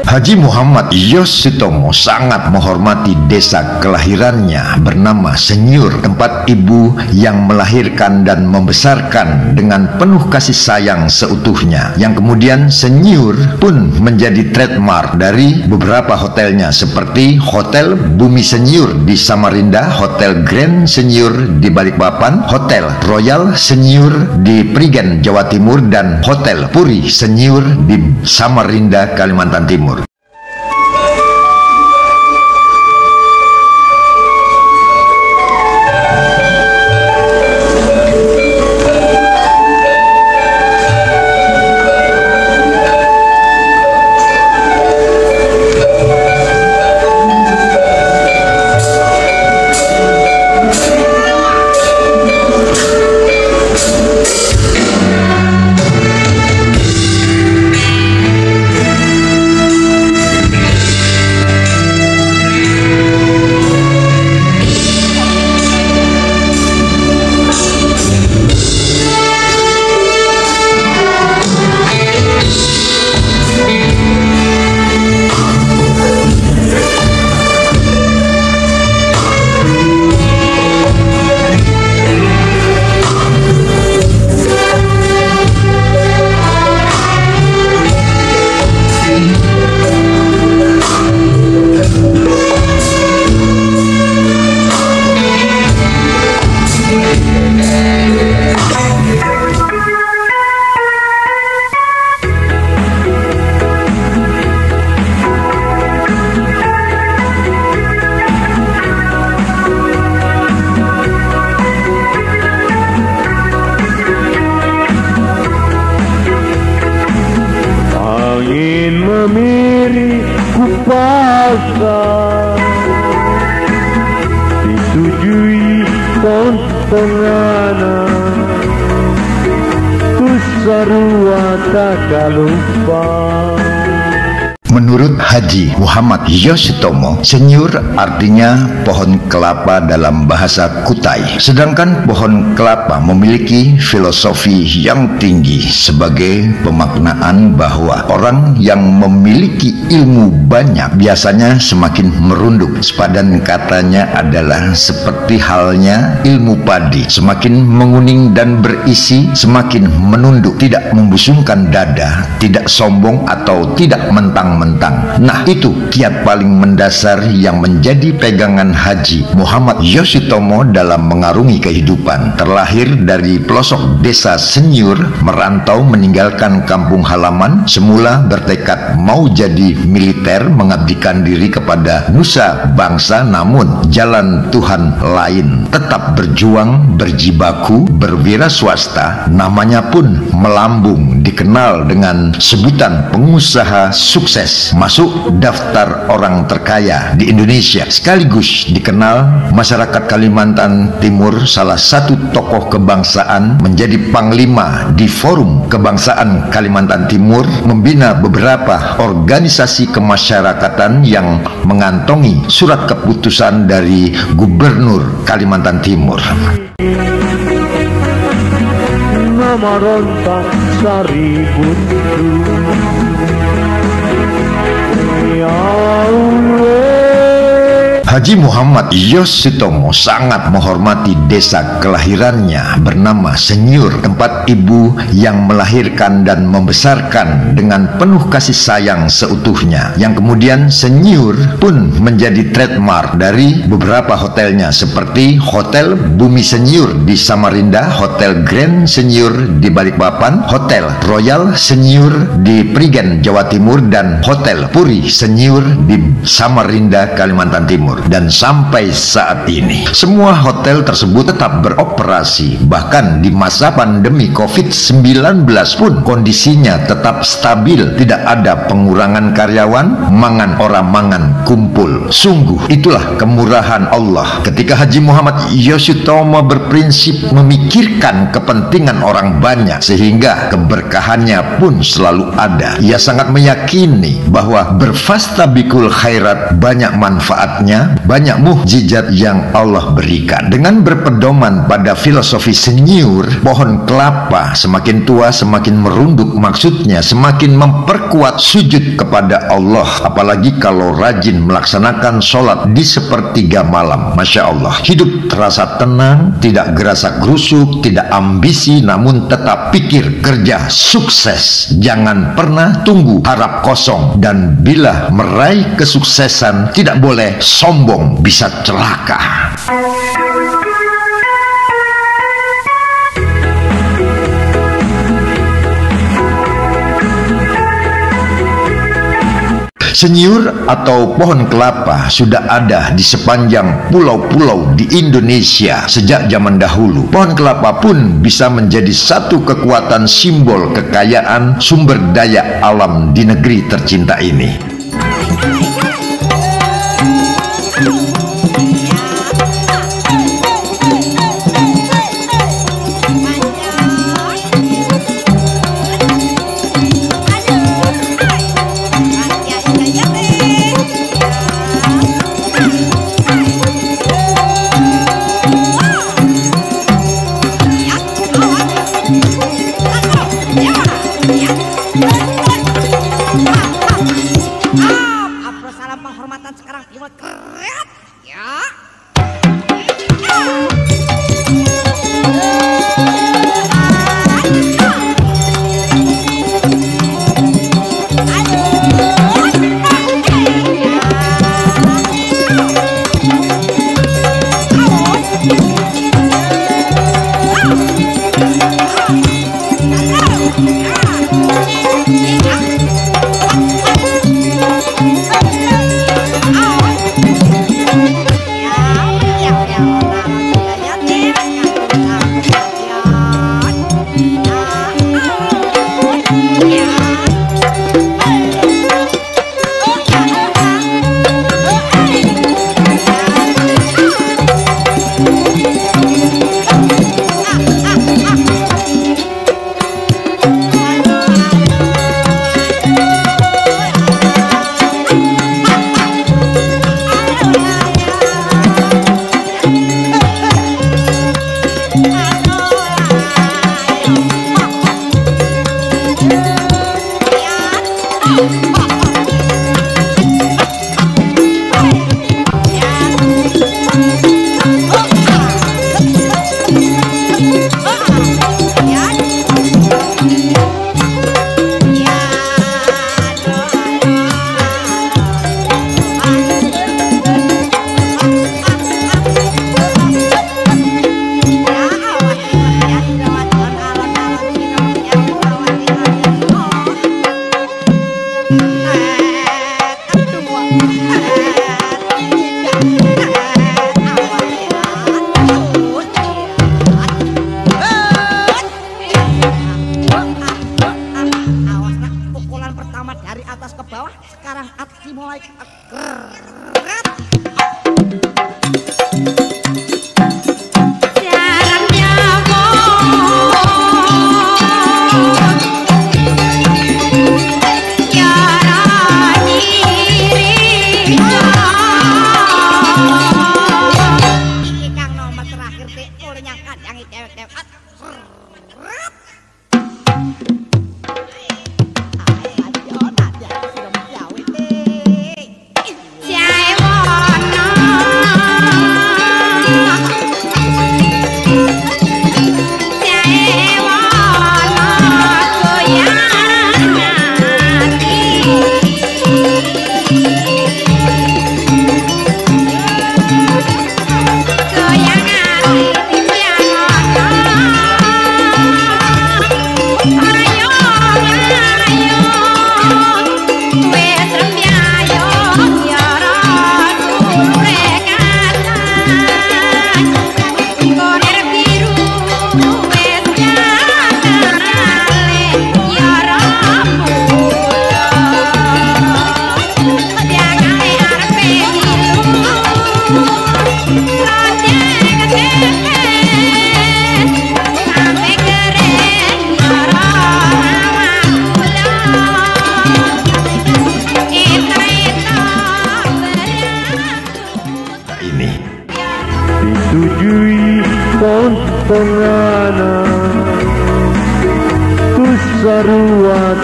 Haji Muhammad Yosutomo sangat menghormati desa kelahirannya bernama Senyur, tempat ibu yang melahirkan dan membesarkan dengan penuh kasih sayang seutuhnya, yang kemudian Senyur pun menjadi trademark dari beberapa hotelnya seperti Hotel Bumi Senyur di Samarinda, Hotel Grand Senyur di Balikpapan, Hotel Royal Senyur di Prigen, Jawa Timur, dan Hotel Puri Senyur di Samarinda, Kalimantan Timur. Memiri kupasang ditujui pohon penganan ku sarua tak lupa. Menurut Haji Muhammad Yosutomo, Senyur artinya pohon kelapa dalam bahasa Kutai. Sedangkan pohon kelapa memiliki filosofi yang tinggi sebagai pemaknaan bahwa orang yang memiliki ilmu banyak biasanya semakin merunduk. Sepadan katanya adalah seperti halnya ilmu padi, semakin menguning dan berisi, semakin menunduk, tidak membusungkan dada, tidak sombong atau tidak mentang-mentang. Nah, itu kiat paling mendasar yang menjadi pegangan Haji Muhammad Yosutomo dalam mengarungi kehidupan. Terlahir dari pelosok desa Senyur, merantau meninggalkan kampung halaman, semula bertekad mau jadi militer, mengabdikan diri kepada nusa bangsa, namun jalan Tuhan lain. Tetap berjuang, berjibaku, berwira swasta, namanya pun melambung, dikenal dengan sebutan pengusaha sukses, masuk daftar orang terkaya di Indonesia, sekaligus dikenal masyarakat Kalimantan Timur salah satu tokoh kebangsaan, menjadi panglima di Forum Kebangsaan Kalimantan Timur, membina beberapa organisasi kemasyarakatan yang mengantongi surat keputusan dari Gubernur Kalimantan Timur. Nama rontak sari buntu, ya Allah. Haji Muhammad Yosutomo sangat menghormati desa kelahirannya bernama Senyur, tempat ibu yang melahirkan dan membesarkan dengan penuh kasih sayang seutuhnya, yang kemudian Senyur pun menjadi trademark dari beberapa hotelnya seperti Hotel Bumi Senyur di Samarinda, Hotel Grand Senyur di Balikpapan, Hotel Royal Senyur di Prigen, Jawa Timur, dan Hotel Puri Senyur di Samarinda, Kalimantan Timur. Dan sampai saat ini semua hotel tersebut tetap beroperasi. Bahkan di masa pandemi COVID-19 pun kondisinya tetap stabil, tidak ada pengurangan karyawan, mangan orang mangan kumpul. Sungguh itulah kemurahan Allah ketika Haji Muhammad Yosutomo berprinsip memikirkan kepentingan orang banyak, sehingga keberkahannya pun selalu ada. Ia sangat meyakini bahwa berfastabikul khairat banyak manfaatnya, Artinya banyak mukjizat yang Allah berikan. Dengan berpedoman pada filosofi senyur, pohon kelapa semakin tua semakin merunduk, maksudnya semakin memperkuat sujud kepada Allah, apalagi kalau rajin melaksanakan sholat di sepertiga malam. Masya Allah, hidup terasa tenang, tidak gerasa gerusuk, tidak ambisi, namun tetap pikir, kerja, sukses. Jangan pernah tunggu harap kosong, dan bila meraih kesuksesan tidak boleh sombong, bisa celaka. Senyur atau pohon kelapa sudah ada di sepanjang pulau-pulau di Indonesia sejak zaman dahulu. Pohon kelapa pun bisa menjadi satu kekuatan simbol kekayaan sumber daya alam di negeri tercinta ini. Salam penghormatan sekarang dimulai keren ya.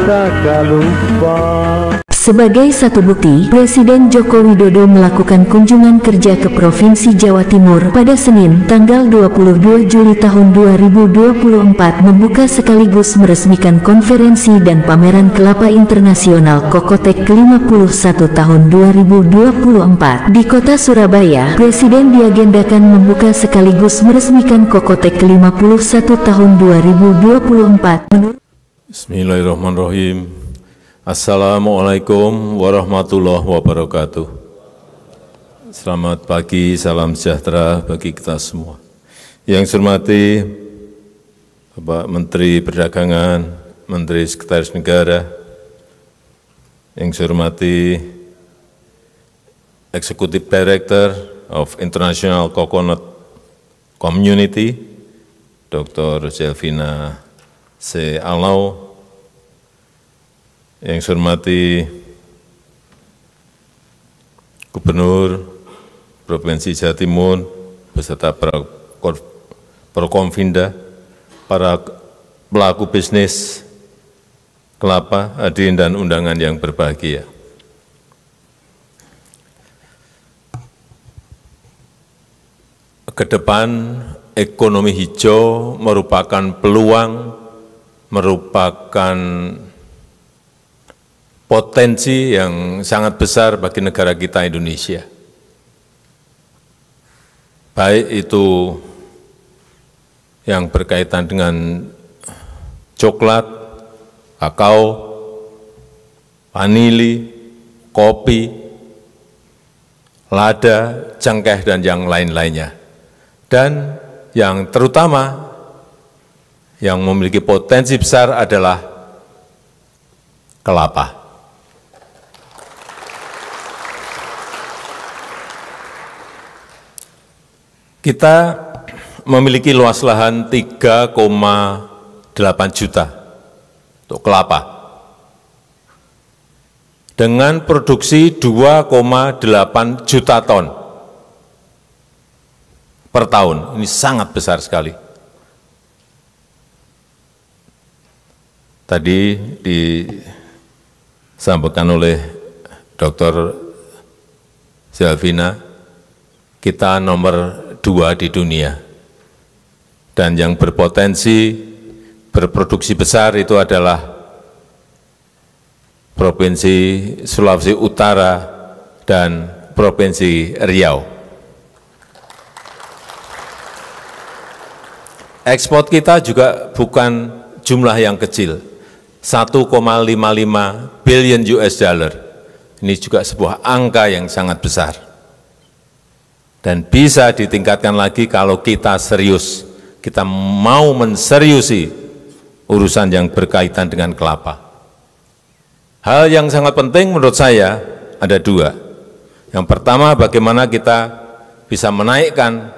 tak lupa. Sebagai satu bukti, Presiden Joko Widodo melakukan kunjungan kerja ke Provinsi Jawa Timur pada Senin, tanggal 22 Juli tahun 2024 membuka sekaligus meresmikan konferensi dan pameran kelapa internasional Kokotek ke-51 tahun 2024. Di kota Surabaya, Presiden diagendakan membuka sekaligus meresmikan Kokotek ke-51 tahun 2024. Bismillahirrahmanirrahim. Assalamualaikum warahmatullahi wabarakatuh. Selamat pagi, salam sejahtera bagi kita semua. Yang saya hormati Bapak Menteri Perdagangan, Menteri Sekretaris Negara, yang saya hormati Executive Director of International Coconut Community, Dr. Selvina C. Alnau, yang saya hormati Gubernur Provinsi Jawa Timur beserta Prokomvinda, para pelaku bisnis kelapa, hadirin dan undangan yang berbahagia. Ke depan, ekonomi hijau merupakan peluang, merupakan potensi yang sangat besar bagi negara kita Indonesia. Baik itu yang berkaitan dengan coklat, kakao, vanili, kopi, lada, cengkeh, dan yang lain-lainnya. Dan yang terutama yang memiliki potensi besar adalah kelapa. Kita memiliki luas lahan 3,8 juta untuk kelapa, dengan produksi 2,8 juta ton per tahun. Ini sangat besar sekali. Tadi disampaikan oleh Dr. Selvina, kita nomor 2 di dunia, dan yang berpotensi berproduksi besar itu adalah Provinsi Sulawesi Utara dan Provinsi Riau. Ekspor kita juga bukan jumlah yang kecil, 1,55 billion US dollar. Ini juga sebuah angka yang sangat besar. Dan bisa ditingkatkan lagi kalau kita serius, kita mau menseriusi urusan yang berkaitan dengan kelapa. Hal yang sangat penting menurut saya ada dua. Yang pertama, bagaimana kita bisa menaikkan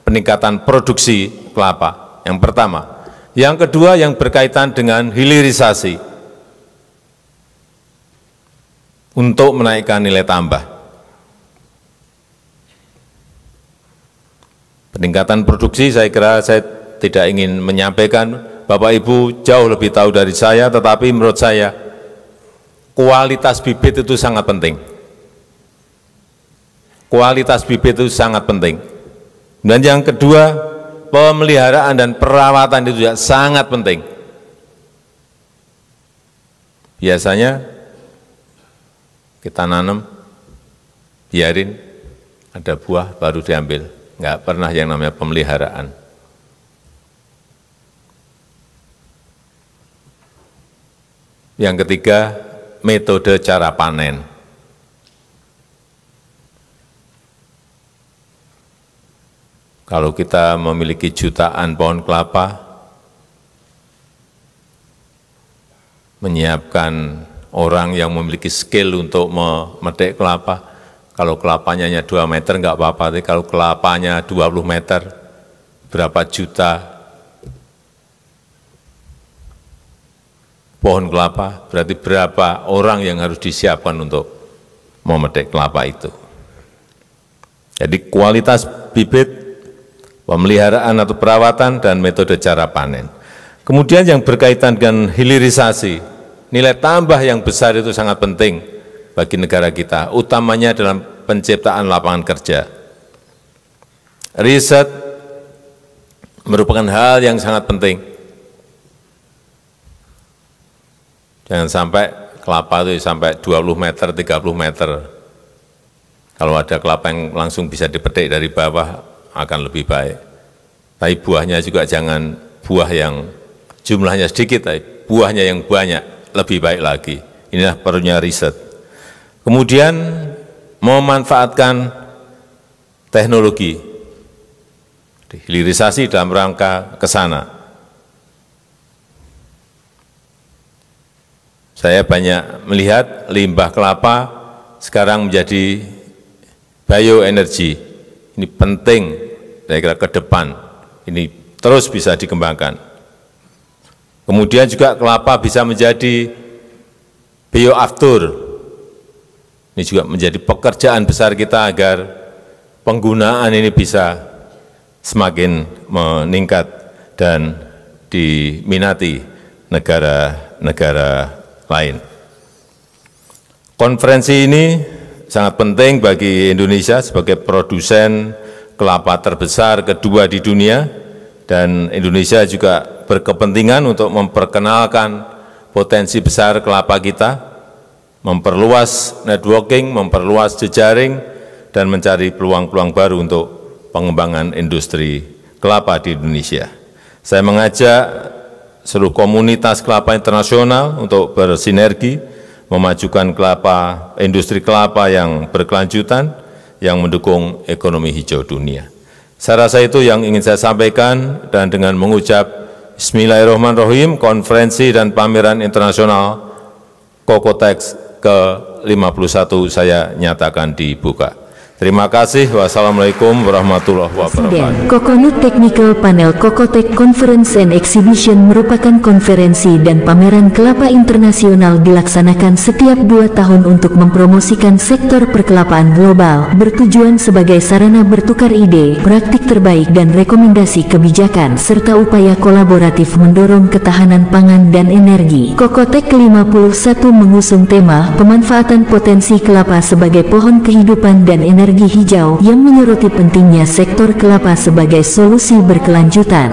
peningkatan produksi kelapa. Yang pertama. Yang kedua, yang berkaitan dengan hilirisasi untuk menaikkan nilai tambah. Peningkatan produksi, saya kira saya tidak ingin menyampaikan, Bapak Ibu jauh lebih tahu dari saya, tetapi menurut saya kualitas bibit itu sangat penting. Kualitas bibit itu sangat penting. Dan yang kedua, pemeliharaan dan perawatan itu juga sangat penting. Biasanya kita nanam, biarin ada buah baru diambil. Nggak pernah yang namanya pemeliharaan. Yang ketiga, metode cara panen. Kalau kita memiliki jutaan pohon kelapa, menyiapkan orang yang memiliki skill untuk memetik kelapa, kalau kelapanya hanya 2 meter nggak apa-apa, tapi kalau kelapanya 20 meter, berapa juta pohon kelapa, berarti berapa orang yang harus disiapkan untuk memetik kelapa itu. Jadi kualitas bibit, pemeliharaan atau perawatan, dan metode cara panen. Kemudian yang berkaitan dengan hilirisasi, nilai tambah yang besar itu sangat penting bagi negara kita, utamanya dalam penciptaan lapangan kerja. Riset merupakan hal yang sangat penting. Jangan sampai kelapa itu sampai 20 meter, 30 meter. Kalau ada kelapa yang langsung bisa dipetik dari bawah akan lebih baik. Tapi buahnya juga jangan buah yang jumlahnya sedikit, tapi buahnya yang banyak, lebih baik lagi. Inilah perlunya riset. Kemudian memanfaatkan teknologi, hilirisasi dalam rangka ke sana. Saya banyak melihat limbah kelapa sekarang menjadi bioenergi. Ini penting, saya kira ke depan. Ini terus bisa dikembangkan. Kemudian juga kelapa bisa menjadi bioaftur. Ini juga menjadi pekerjaan besar kita agar penggunaan ini bisa semakin meningkat dan diminati negara-negara lain. Konferensi ini sangat penting bagi Indonesia sebagai produsen kelapa terbesar kedua di dunia, dan Indonesia juga berkepentingan untuk memperkenalkan potensi besar kelapa kita, memperluas networking, memperluas jejaring, dan mencari peluang-peluang baru untuk pengembangan industri kelapa di Indonesia. Saya mengajak seluruh komunitas kelapa internasional untuk bersinergi, memajukan industri kelapa yang berkelanjutan, yang mendukung ekonomi hijau dunia. Saya rasa itu yang ingin saya sampaikan, dan dengan mengucap Bismillahirrahmanirrahim, konferensi dan pameran internasional Kokotex ke-51 saya nyatakan dibuka. Terima kasih. Wassalamualaikum warahmatullahi wabarakatuh. Coconut Technical Panel Cocotech Conference and Exhibition merupakan konferensi dan pameran kelapa internasional dilaksanakan setiap 2 tahun untuk mempromosikan sektor perkelapaan global, bertujuan sebagai sarana bertukar ide, praktik terbaik dan rekomendasi kebijakan, serta upaya kolaboratif mendorong ketahanan pangan dan energi. Cocotech ke-51 mengusung tema pemanfaatan potensi kelapa sebagai pohon kehidupan dan energi hijau, yang menyoroti pentingnya sektor kelapa sebagai solusi berkelanjutan.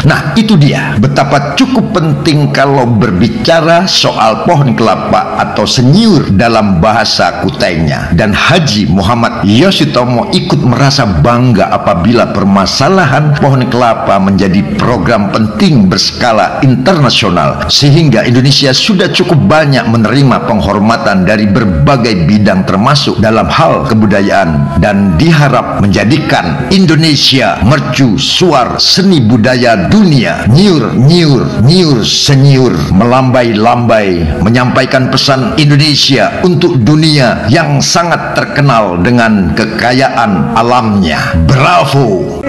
Nah, itu dia betapa cukup penting kalau berbicara soal pohon kelapa atau senyur dalam bahasa Kutainya. Dan Haji Muhammad Yoshitomo ikut merasa bangga apabila permasalahan pohon kelapa menjadi program penting berskala internasional, sehingga Indonesia sudah cukup banyak menerima penghormatan dari berbagai bidang termasuk dalam hal kebudayaan, dan diharap menjadikan Indonesia mercu suar seni budaya dunia. Nyur senyur, melambai-lambai menyampaikan pesan Indonesia untuk dunia yang sangat terkenal dengan kekayaan alamnya. Bravo.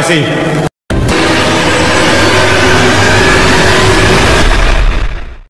kasih.